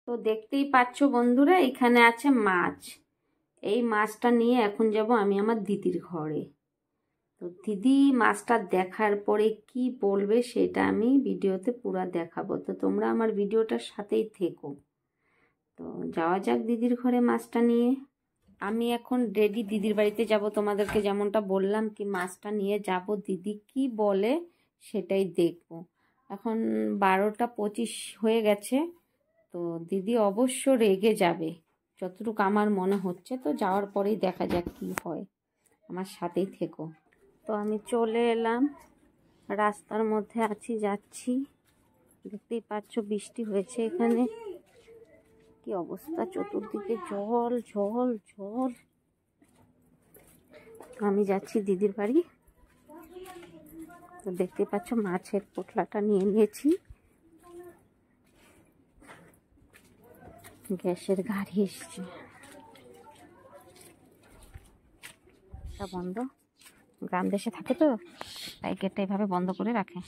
তো দেখতেই পাচ্ছ বন্ধুরা, এখানে আছে মাছ। এই মাছটা নিয়ে এখন যাব আমি আমার দিদির ঘরে। তো দিদি মাছটা দেখার পরে কি বলবে সেটা আমি ভিডিওতে পুরো দেখাবো। তো তোমরা আমার ভিডিওটার সাথেই থেকো। তো যাওয়া যাক দিদির ঘরে মাছটা নিয়ে। আমি এখন রেডি, দিদির বাড়িতে যাব। তোমাদেরকে যেমনটা বললাম কি মাছটা নিয়ে যাব, দিদি কি বলে সেটাই দেখব। এখন 12টা 25 হয়ে গেছে। তো দিদি অবশ্য রেগে যাবে যতটুকু আমার মনে হচ্ছে। তো যাওয়ার পরেই দেখা যাক কি হয়, আমার সাথেই থেকো। তো আমি চলে এলাম, রাস্তার মধ্যে আছি, যাচ্ছি। দেখতেই পাচ্ছ বৃষ্টি হয়েছে এখানে, কি অবস্থা, চতুর্দিকে জল জল জল। আমি যাচ্ছি দিদির বাড়ি। তো দেখতেই পাচ্ছ মাছের পোটলাটা নিয়ে নিয়েছি। গ্যাসের গাড়ি এসছে, বন্ধ। গ্রাম দেশে থাকে তো তাই গেটটা এইভাবে বন্ধ করে রাখে।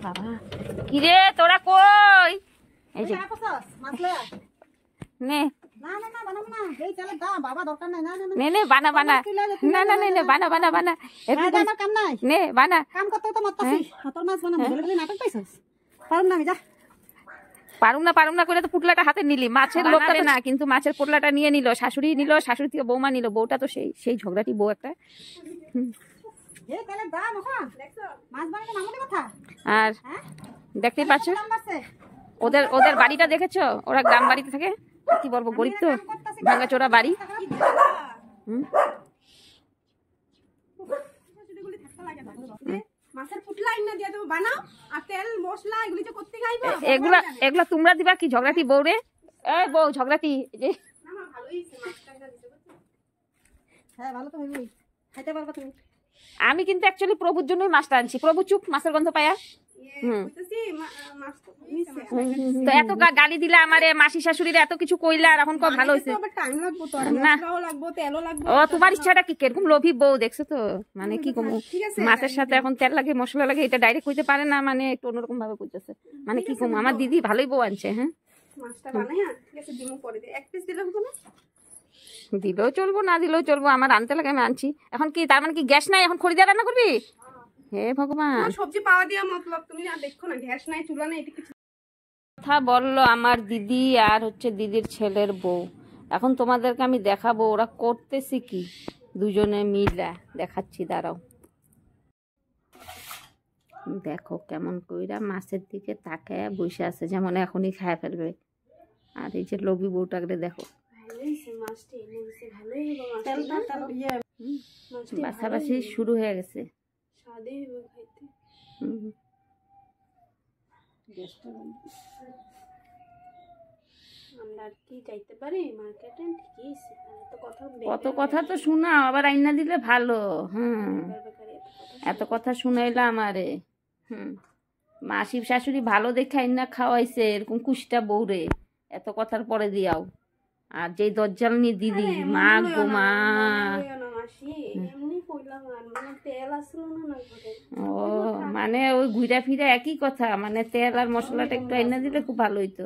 বাবা কিরে তোরা কই? এই যে নে নে বানা বানা, না না নে বানা বানা বানা, নে বানা। পারুম না করে তো পুটলাটা হাতে নিলি। মাছের লোকটা না, কিন্তু মাছের পোটলাটা নিয়ে নিল, শাশুড়ি নিল, শাশুড়ি থেকে বৌমা নিল। বউটা তো সেই ঝগড়াটি বউ একটা। আর দেখতেই পাচ্ছ ওদের বাড়িটা দেখেছো? ওরা গ্রাম বাড়িতে থাকে, কি বলবো, গরিব তো, ভাঙাচোরা বাড়ি। এগুলা তোমরা দিবা কি ঝগড়াটি বউরে? এই বউ ঝগড়াটি যে আমি কিন্তু অ্যাকচুয়ালি প্রভুর জন্যই মাছটা আনছি। প্রভু চুপ, মাছের গন্ধ পায়া। তো এত গালি দিলা আমারে, মাসি শাশুড়িরা এত কিছু কইলা, আর এখন কো ভালো হইছে না। ও তোমার ইচ্ছাটা কি, কিরকম লোভী বউ দেখছো তো। মানে কি কমু, মাছের সাথে এখন তেল লাগে, মশলা লাগে, এটা ডাইরেক্ট কইতে পারে না, মানে একটু অন্যরকম ভাবে কইতেছে। মানে কি কমু, আমার দিদি ভালোই বউ আনছে। হ্যাঁ দিলেও চলবো, না দিলেও চলবো, আমার আনতে লাগে, আমি আনছি। এখন কি তার মানে কি গ্যাস নাই, এখন খড়ি দিয়ে রান্না করবি? হে ভগবান, সবজি পাওয়া দিয়া মতলব, তুমি দেখো না গ্যাস নাই, চুলা নাই, এটা কিছু কথা বললো আমার দিদি আর হচ্ছে দিদির ছেলের বউ। এখন তোমাদেরকে আমি দেখাবো ওরা করতেছি কি, দুজনে মিলা দেখাচ্ছি, দাঁড়াও। দেখো কেমন কইরা মাছের দিকে তাকায় বসে আছে, যেমন এখনই খায় ফেলবে। আর এই যে লোভী বউটাকে দেখো, বাছাবাছি শুরু হয়ে গেছে। কত কথা তো শোনা, আবার আইনা দিলে ভালো। এত কথা শুনাইলা আমারে। মাসি শাশুড়ি ভালো দেখে আইনা খাওয়াইছে, এরকম কুষ্টা বউরে এত কথার পরে দিয়াও। আর যেই দরজালনি দিদি, মা গো মা। ও মানে ওই ঘুরা ফিরা একই কথা, মানে তেল আর মশলাটা একটু আইনা দিলে খুব ভালো হইতো।